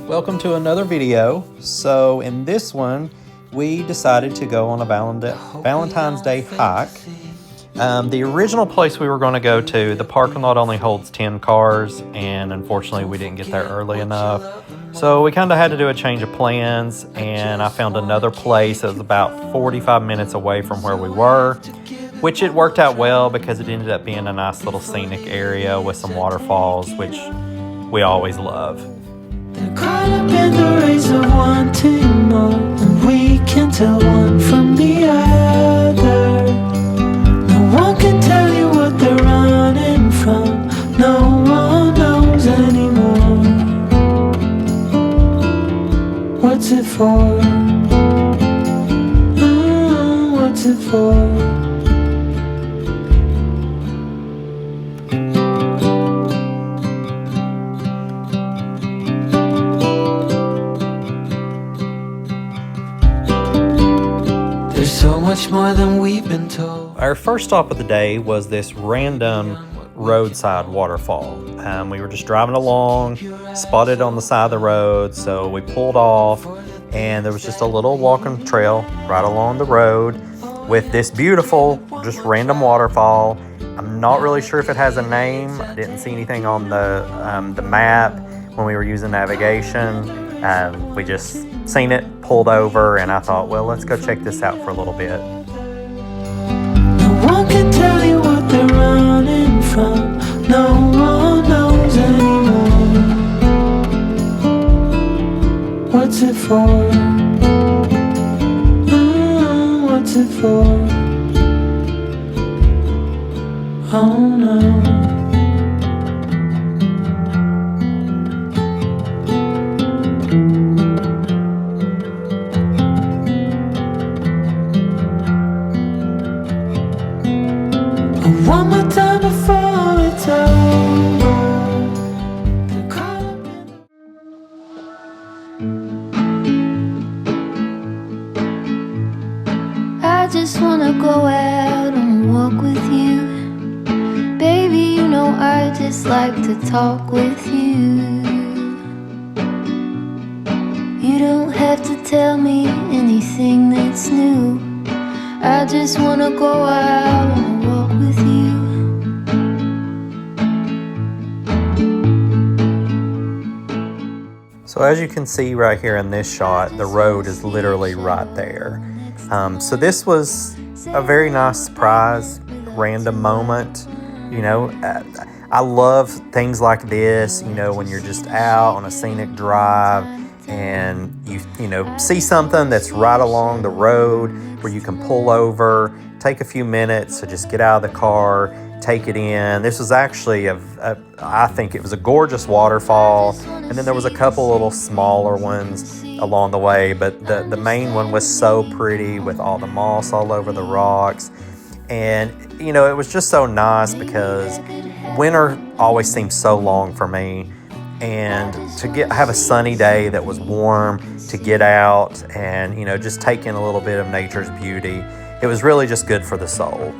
Welcome to another video. So in this one, we decided to go on a Valentine's Day hike. The original place we were going to go to, the parking lot only holds 10 cars, and unfortunately we didn't get there early enough. So we kind of had to do a change of plans, and I found another place that was about 45 minutes away from where we were, which it worked out well because it ended up being a nice little scenic area with some waterfalls, which we always love. They're caught up in the race of wanting more, and we can tell one from the other. No one can tell you what they're running from. No one knows anymore. What's it for? What's it for? So much more than we've been told. Our first stop of the day was this random roadside waterfall. We were just driving along, spotted on the side of the road, so we pulled off, and there was just a little walking trail right along the road with this beautiful, just random waterfall. I'm not really sure if it has a name. I didn't see anything on the map when we were using navigation. We just seen it, pulled over, and I thought, well, let's go check this out for a little bit. No one can tell you what they're running from. No one knows anymore. What's it for? What's it for? Oh no. One more time before it's over. I just wanna go out and walk with you. Baby, you know I just like to talk with you. You don't have to tell me anything that's new. I just wanna go out and walk with you. So as you can see right here in this shot, the road is literally right there. So this was a very nice surprise, random moment. You know, I love things like this, you know, when you're just out on a scenic drive and you know, see something that's right along the road where you can pull over, take a few minutes to just get out of the car, take it in. This was actually I think it was a gorgeous waterfall, and then there was a couple little smaller ones along the way, but the main one was so pretty with all the moss all over the rocks. And you know, it was just so nice because winter always seems so long for me, and to have a sunny day that was warm, to get out and, you know, just take in a little bit of nature's beauty, it was really just good for the soul.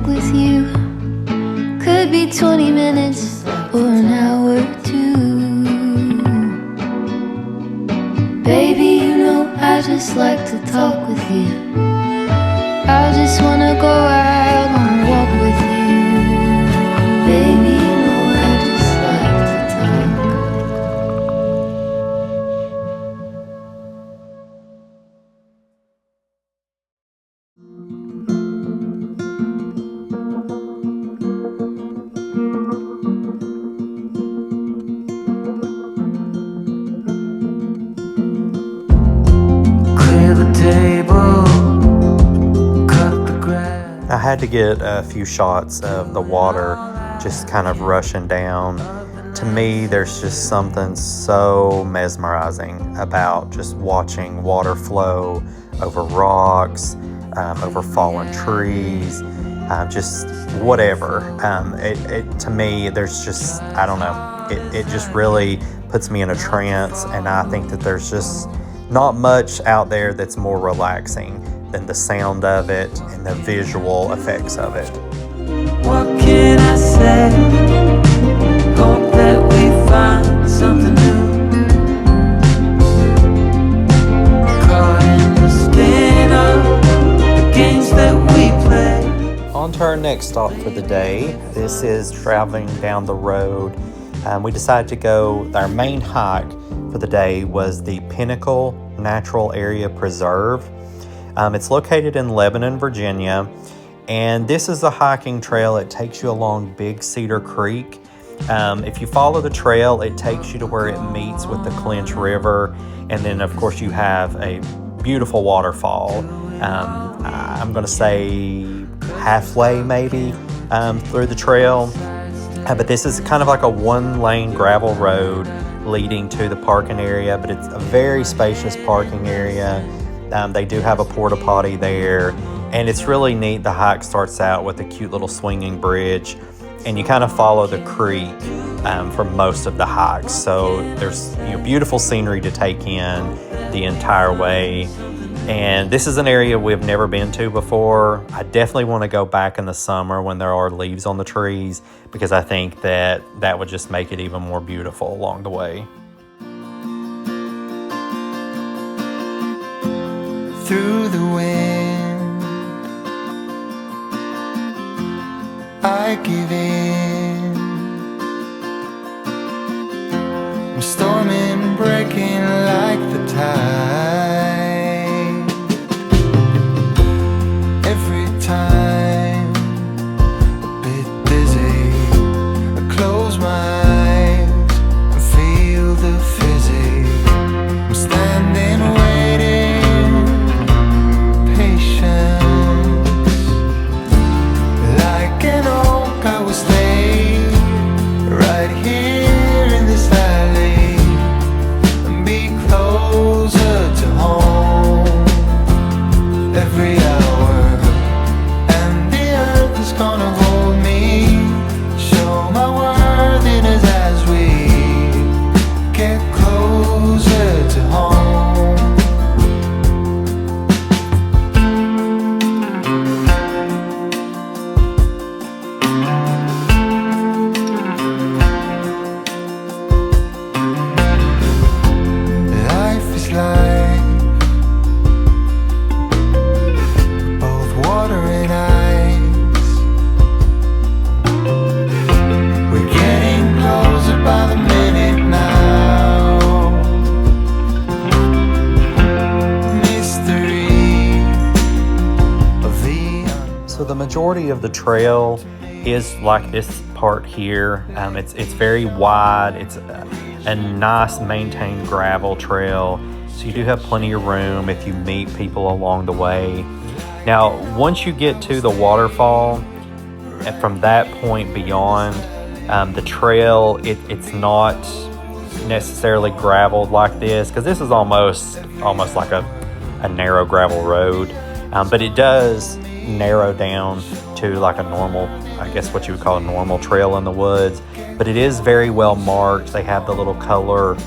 With you could be 20 minutes or an hour or two. Baby, you know I just like to talk with you. I just wanna go out on a walk with you. Baby, you know I just like to talk. had to get a few shots of the water just kind of rushing down. To me, there's just something so mesmerizing about just watching water flow over rocks, over fallen trees, just whatever. To me, there's just, I don't know, it just really puts me in a trance, and I think that there's just not much out there that's more relaxing than the sound of it and the visual effects of it. What can I say? Hope that we find something new. Caught in the spin of the games that we play. On to our next stop for the day. This is traveling down the road. We decided to go, our main hike for the day was the Pinnacle Natural Area Preserve. It's located in Lebanon, Virginia, and this is a hiking trail. It takes you along Big Cedar Creek. If you follow the trail, it takes you to where it meets with the Clinch River, and then of course you have a beautiful waterfall. I'm going to say halfway maybe through the trail, but this is kind of like a one-lane gravel road leading to the parking area, but it's a very spacious parking area. They do have a porta potty there, and it's really neat. The hike starts out with a cute little swinging bridge, and you kind of follow the creek for most of the hike. So there's beautiful scenery to take in the entire way. And this is an area we've never been to before. I definitely want to go back in the summer when there are leaves on the trees, because I think that would just make it even more beautiful along the way. Through the wind, I give in. I'm storming, breaking like the tide. Every time a bit dizzy, I close my eyes and feel the physics. I'm standing waiting, patience. Like an oak, I will stay right here in this alley and be closer to home every hour. And the earth is gonna hold me, show my worthiness as we get closer to home. Life is like both water and ice. We're getting closer by the minute now. Mystery of the So the majority of the trail is like this part here. It's very wide. It's a nice maintained gravel trail, so you do have plenty of room if you meet people along the way. Now, once you get to the waterfall, and from that point beyond, the trail, it's not necessarily graveled like this, because this is almost like a narrow gravel road, but it does narrow down to like a normal, I guess what you would call a normal trail in the woods, but it is very well marked. They have the little color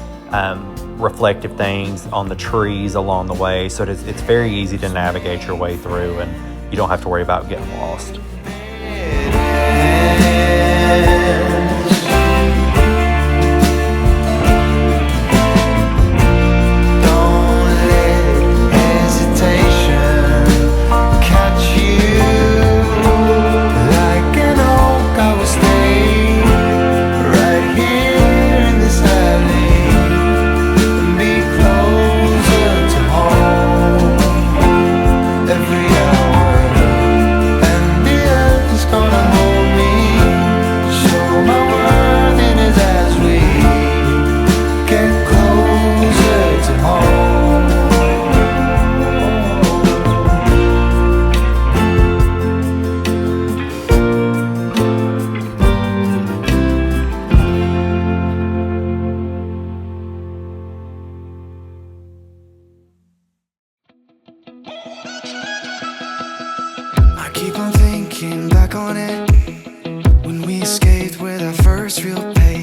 reflective things on the trees along the way, so it's very easy to navigate your way through, and you don't have to worry about getting lost. Every hour, and the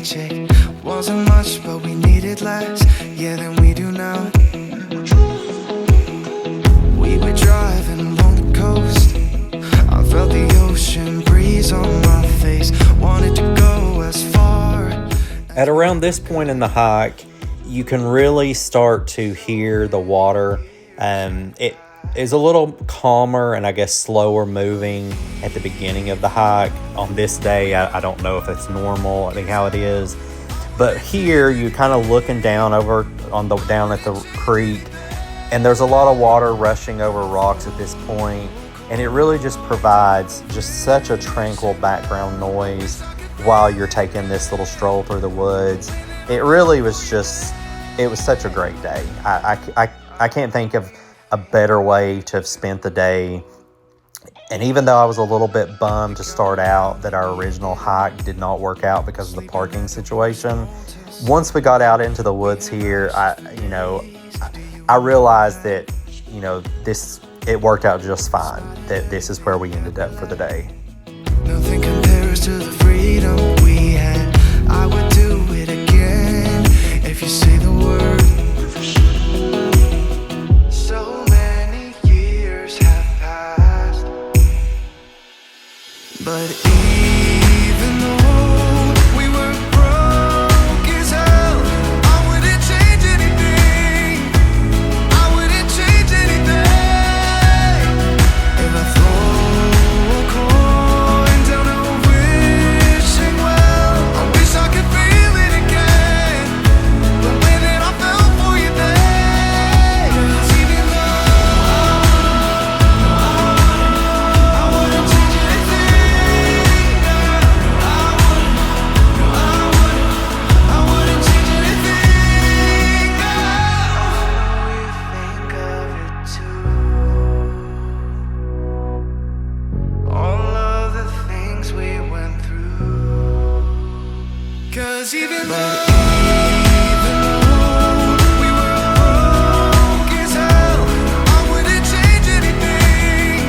handshake. Wasn't much, but we needed less, yeah, than we do now. We were driving along the coast. I felt the ocean breeze on my face. Wanted to go as far. At around this point in the hike, you can really start to hear the water. It is a little calmer and I guess slower moving at the beginning of the hike. On this day, I don't know if it's normal, I think how it is. But here, you're kind of looking down down at the creek, and there's a lot of water rushing over rocks at this point, and it really just provides just such a tranquil background noise while you're taking this little stroll through the woods. It really was it was such a great day. I can't think of a better way to have spent the day. And even though I was a little bit bummed to start out that our original hike did not work out because of the parking situation, once we got out into the woods here, I realized that, it worked out just fine, that this is where we ended up for the day. Nothing compares to the freedom we had. I would do it again if you say the word. So many years have passed, but even though we were broke as hell, I wouldn't change anything. I wouldn't change anything. If I throw a coin down a wishing well, I wish I could feel it again, the way that I felt for you then. 'Cause even though I wouldn't change anything, I wouldn't change anything. I know you think of it too, all of the things we went through. 'Cause even though we were broke as hell, I wouldn't change anything.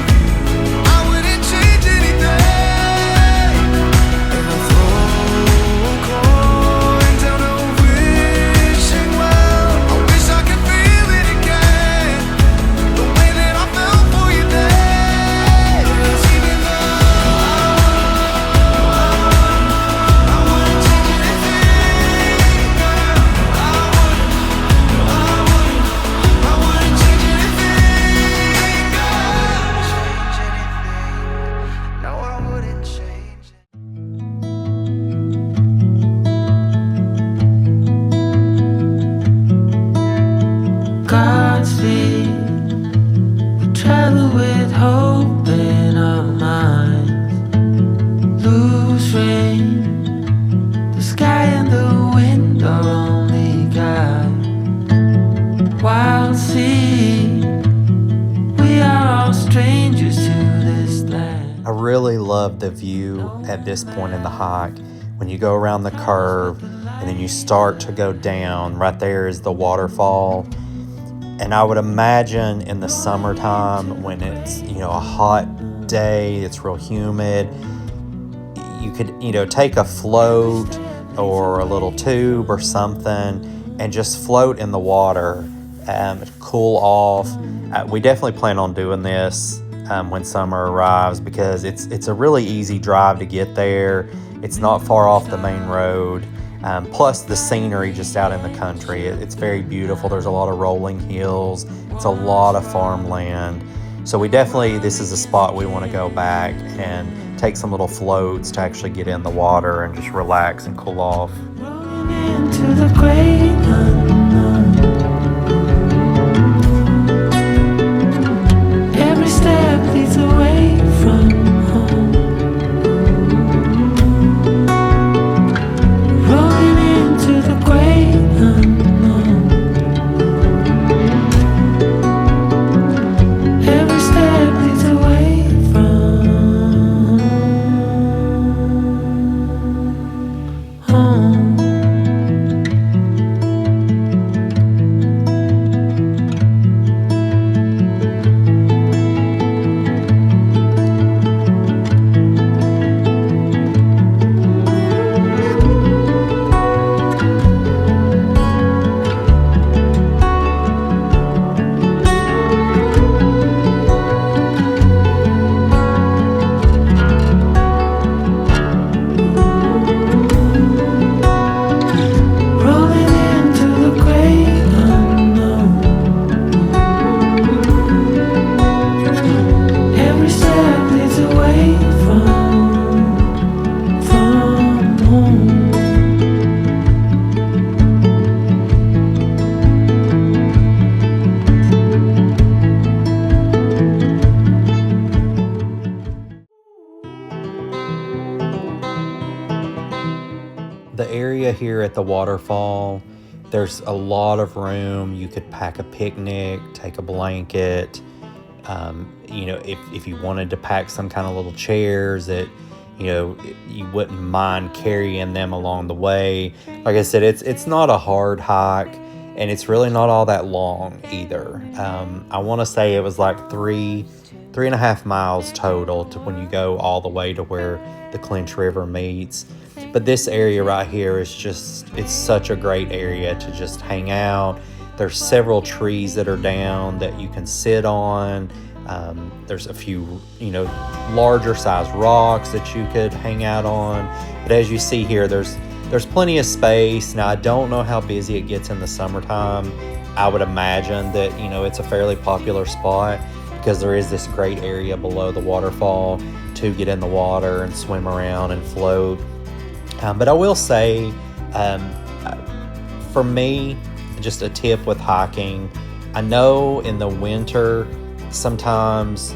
I wouldn't change anything. If I throw a coin down a wishing well, I wish I could feel it again, the way that I felt for you then. 'Cause even though I wouldn't change anything, I wouldn't change anything. No, I wouldn't change it. Godspeed. We travel with hope in our minds. Lose rain. The sky and the wind are only guide. Wild sea. We are all strangers to this land. I really love the view at this point in the hike. When you go around the curve and then you start to go down, right there is the waterfall. And I would imagine in the summertime when it's, a hot day, it's real humid, you could, take a float or a little tube or something and just float in the water, cool off. We definitely plan on doing this when summer arrives because it's a really easy drive to get there. It's not far off the main road. Plus the scenery just out in the country. It's very beautiful. There's a lot of rolling hills. It's a lot of farmland. So this is a spot we want to go back and take some little floats to actually get in the water and just relax and cool off. Rolling into the great unknown. Every step leads away from home. Rolling into the great unknown. Every step leads away from home. the area here at the waterfall, there's a lot of room. You could pack a picnic, take a blanket. If you wanted to pack some kind of little chairs that, you wouldn't mind carrying them along the way. Like I said, it's not a hard hike, and it's really not all that long either. I want to say it was like 3.5 miles total to when you go all the way to where the Clinch River meets. But this area right here is it's such a great area to just hang out. There's several trees that are down that you can sit on. There's a few, larger size rocks that you could hang out on. But as you see here, there's plenty of space. Now, I don't know how busy it gets in the summertime. I would imagine that, it's a fairly popular spot because there is this great area below the waterfall to get in the water and swim around and float. But I will say, for me, just a tip with hiking, I know in the winter, sometimes,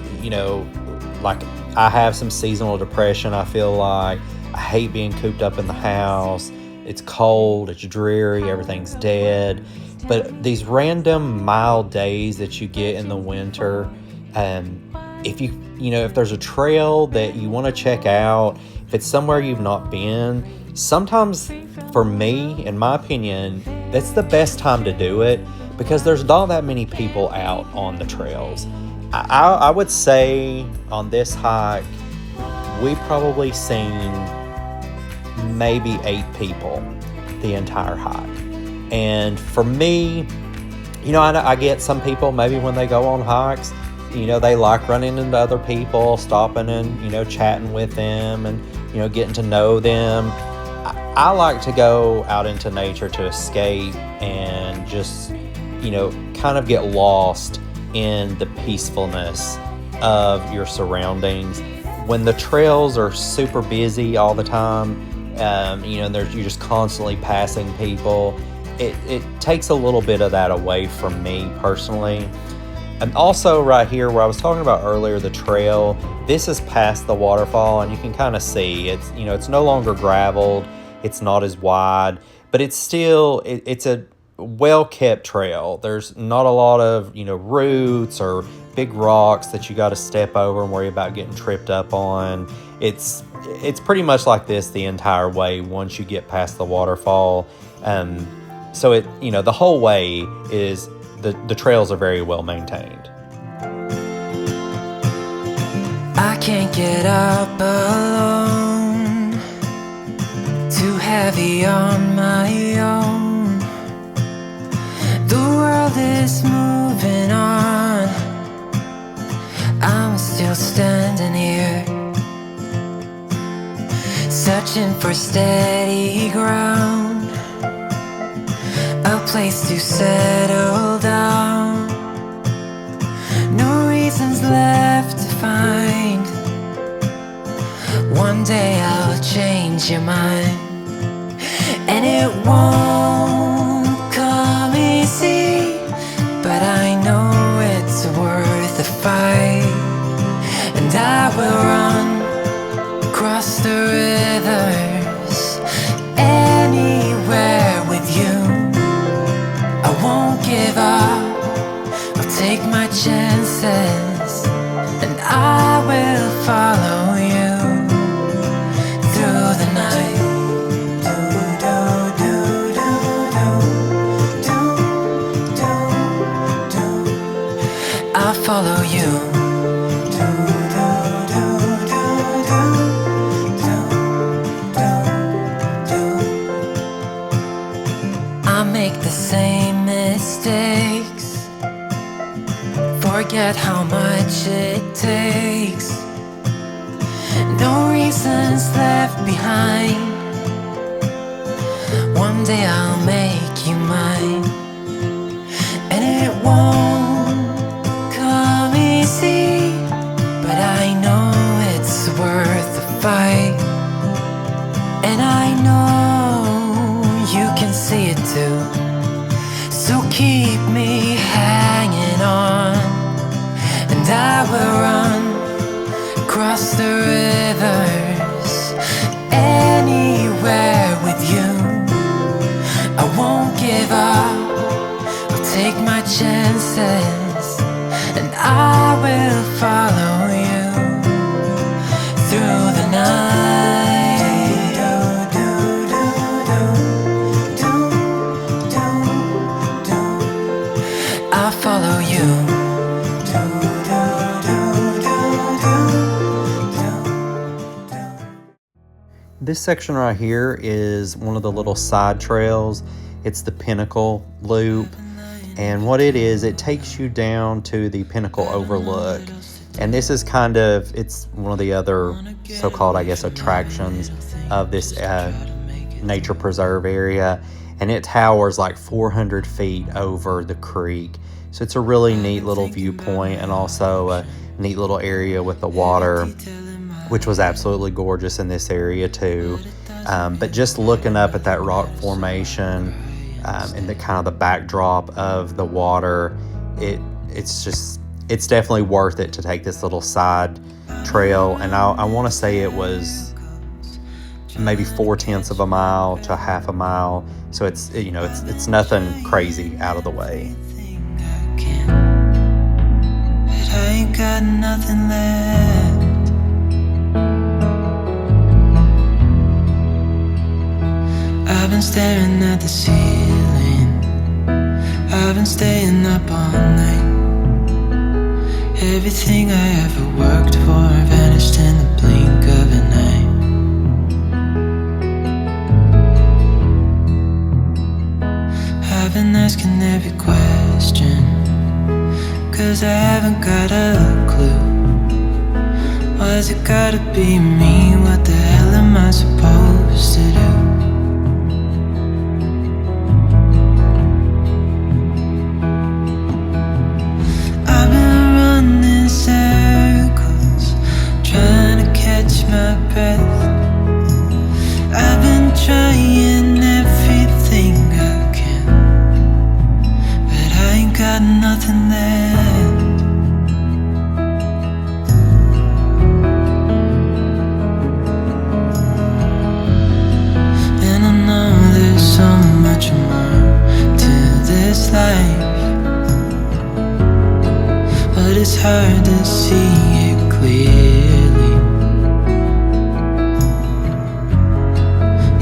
like I have some seasonal depression. I feel like I hate being cooped up in the house. It's cold, it's dreary, everything's dead. But these random mild days that you get in the winter, if there's a trail that you want to check out, if it's somewhere you've not been, sometimes for me, in my opinion, that's the best time to do it because there's not that many people out on the trails. I would say on this hike, we've probably seen maybe 8 people the entire hike. And for me, I get some people maybe when they go on hikes, they like running into other people, stopping and, chatting with them and, getting to know them. I like to go out into nature to escape and just, kind of get lost in the peacefulness of your surroundings. When the trails are super busy all the time, you're just constantly passing people, it takes a little bit of that away from me personally. And also right here where I was talking about earlier, the trail, this is past the waterfall and you can kind of see it's no longer graveled, it's not as wide, but it's still, it's a well-kept trail. There's not a lot of, roots or big rocks that you got to step over and worry about getting tripped up on. It's pretty much like this the entire way once you get past the waterfall. So the whole way is the trails are very well maintained. I can't get up alone, too heavy on my own. The world is moving on, I'm still standing here, searching for steady ground, a place to settle down. No reasons left to find. One day I'll change your mind, and it won't come easy, but I know it's worth the fight. And I will run across the rivers anywhere with you. I won't give up, I'll take my chances, and I will follow you through the night. I'll follow you. I make the same mistakes, forget how much it takes. No reasons left behind. One day I'll make you mine, and it won't come easy, but I know it's worth the fight. And I know you can see it too, so keep me hanging on, and I will run across the rivers anywhere with you. This section right here is one of the little side trails. It's the Pinnacle Loop. And what it is, it takes you down to the Pinnacle Overlook. And this is it's one of the other so-called, I guess, attractions of this nature preserve area. And it towers like 400 feet over the creek. So it's a really neat little viewpoint, and also a neat little area with the water, which was absolutely gorgeous in this area too. But just looking up at that rock formation, and the kind of the backdrop of the water, it's definitely worth it to take this little side trail. And I want to say it was maybe 4/10 of a mile to half a mile, so it's nothing crazy out of the way. But I ain't got nothing left. I've been staring at the ceiling. I've been staying up all night. Everything I ever worked for vanished in the blink of an eye. I've been asking every question, 'cause I haven't got a clue. Why's it gotta be me? What the hell am I supposed to do? I've been running circles, trying to catch my breath. I've been trying everything I can, but I ain't got nothing left. And I know there's so much more to this life, but it's hard to see it clearly.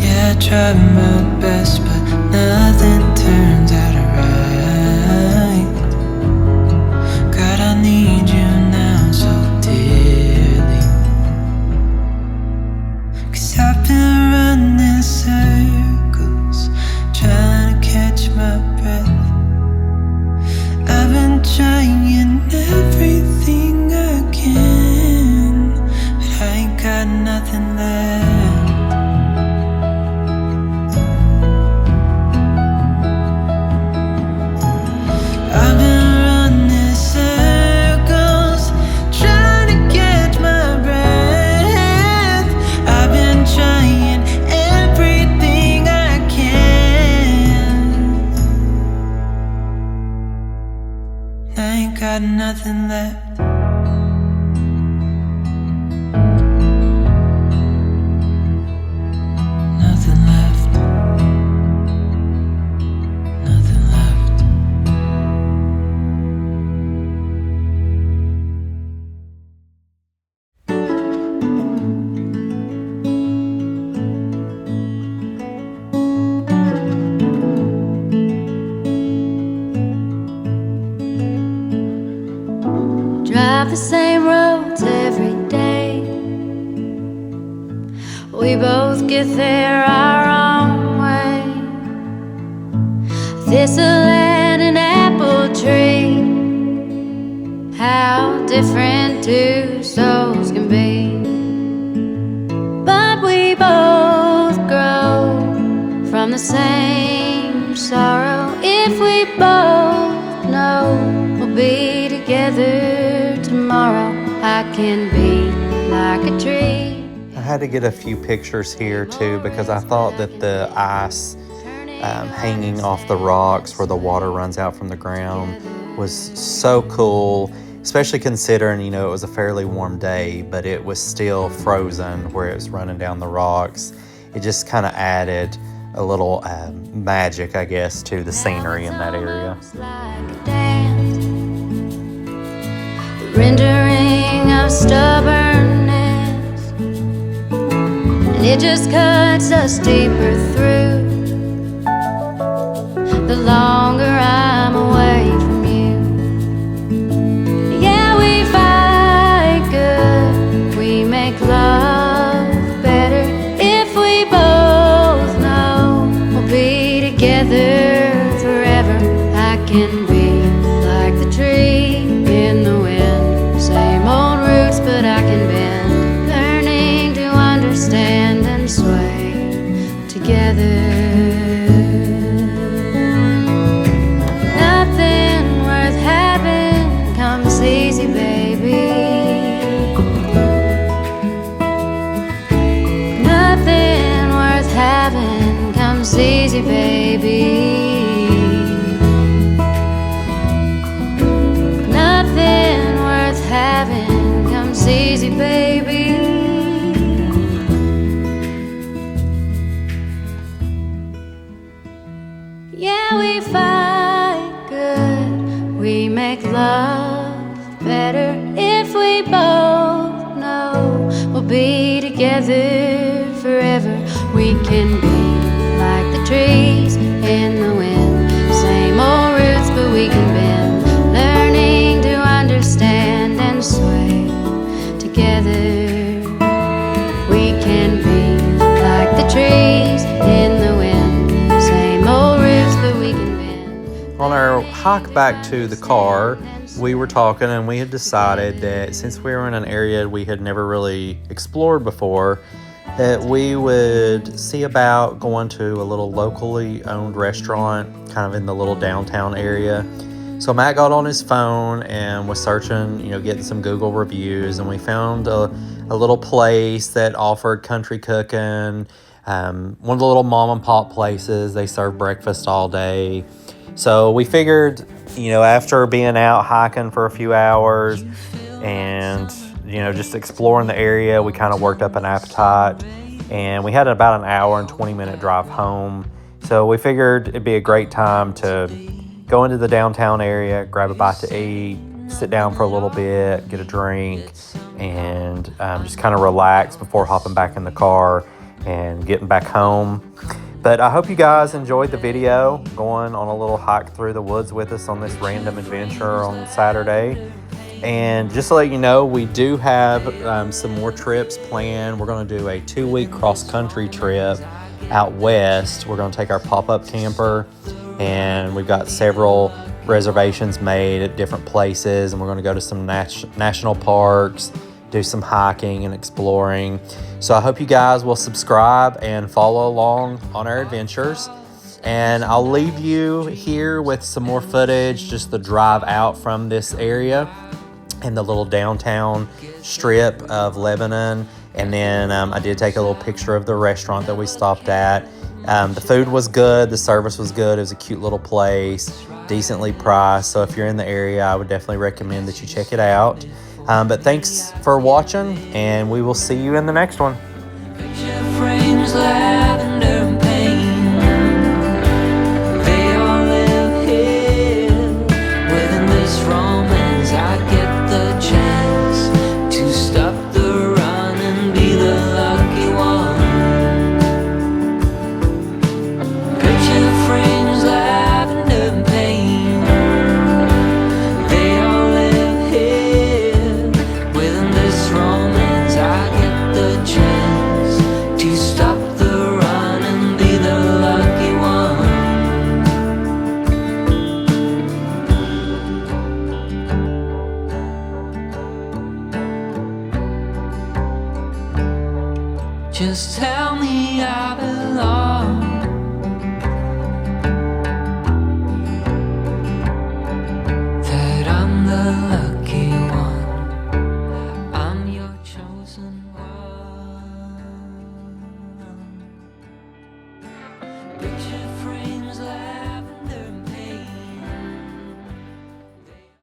Yeah, I tried my best, but nothing turns out right. God, I need you now so dearly. 'Cause I've been running circles, trying to catch my breath. I've been trying everything I can, but I ain't got nothing left. I've been running circles, trying to catch my breath. I've been trying everything I can. I ain't got nothing left. Nothing left. Nothing left. Drive the same roads every day. We both get there our own way. Thistle and an apple tree, how different two souls can be. But we both grow from the same sorrow. If we both know we'll be together tomorrow, I can be like a tree. I had to get a few pictures here too, because I thought that the ice hanging off the rocks where the water runs out from the ground was so cool, especially considering, it was a fairly warm day, but it was still frozen where it was running down the rocks. It just kind of added a little magic, I guess, to the scenery in that area. Rendering of stubbornness, and it just cuts us deeper through. The longer I'm away from you, yeah, we fight good, we make love better. If we comes easy, baby. Nothing worth having comes easy, baby. Yeah, we fight good, we make love better if we both know we'll be together forever. We can be like the trees in the wind, same old roots but we can bend, learning to understand and sway together. We can be like the trees in the wind, same old roots but we can bend. On our hike back to the car, we were talking and we had decided that since we were in an area we had never really explored before, that we would see about going to a little locally owned restaurant kind of in the little downtown area. So Matt got on his phone and was searching, getting some Google reviews, and we found a little place that offered country cooking, one of the little mom and pop places. They serve breakfast all day. So we figured, after being out hiking for a few hours and, just exploring the area, we kind of worked up an appetite, and we had about an hour and 20-minute drive home. So we figured it'd be a great time to go into the downtown area, grab a bite to eat, sit down for a little bit, get a drink, and just kind of relax before hopping back in the car and getting back home. But I hope you guys enjoyed the video, going on a little hike through the woods with us on this random adventure on Saturday. And just to let you know, we do have some more trips planned. We're going to do a 2-week cross-country trip out west. We're going to take our pop-up camper, and we've got several reservations made at different places, and we're going to go to some national parks, do some hiking and exploring. So I hope you guys will subscribe and follow along on our adventures. And I'll leave you here with some more footage, just the drive out from this area and the little downtown strip of Lebanon. And then I did take a little picture of the restaurant that we stopped at. The food was good, the service was good. It was a cute little place, decently priced. So if you're in the area, I would definitely recommend that you check it out. But thanks for watching, and we will see you in the next one. Picture frames